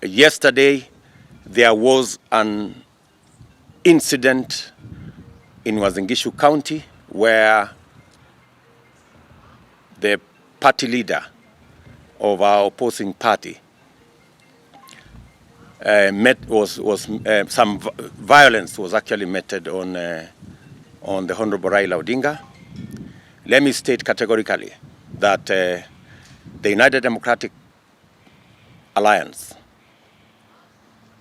Yesterday, there was an incident in Uasin Gishu County where the party leader of our opposing party some violence was actually meted on the Honorable Raila Odinga. Let me state categorically that the United Democratic Alliance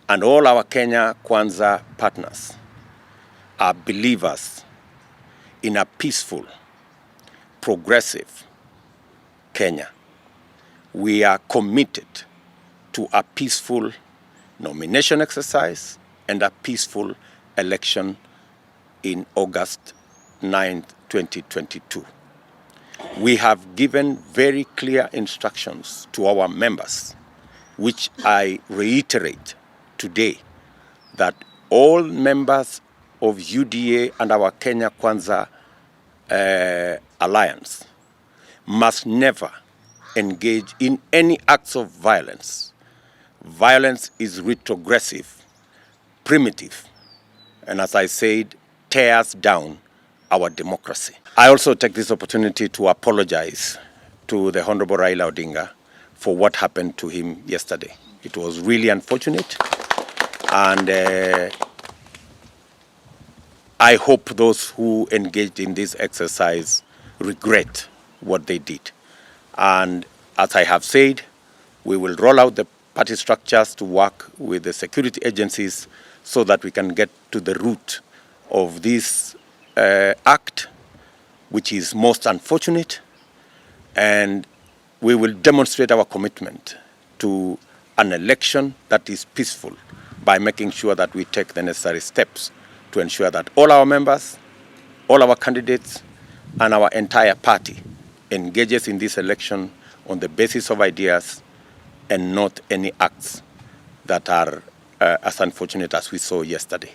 and all our Kenya Kwanza partners are believers in a peaceful, progressive Kenya. We are committed to a peaceful nomination exercise and a peaceful election in August 9th, 2022. We have given very clear instructions to our members, which I reiterate today, that all members of UDA and our Kenya Kwanza alliance must never engage in any acts of violence. Violence is retrogressive, primitive, and as I said, tears down our democracy. I also take this opportunity to apologize to the Honorable Raila Odinga for what happened to him yesterday. It was really unfortunate, and I hope those who engaged in this exercise regret what they did. And as I have said, we will roll out the party structures to work with the security agencies so that we can get to the root of this act, which is most unfortunate, and we will demonstrate our commitment to an election that is peaceful by making sure that we take the necessary steps to ensure that all our members, all our candidates, and our entire party engages in this election on the basis of ideas and not any acts that are as unfortunate as we saw yesterday.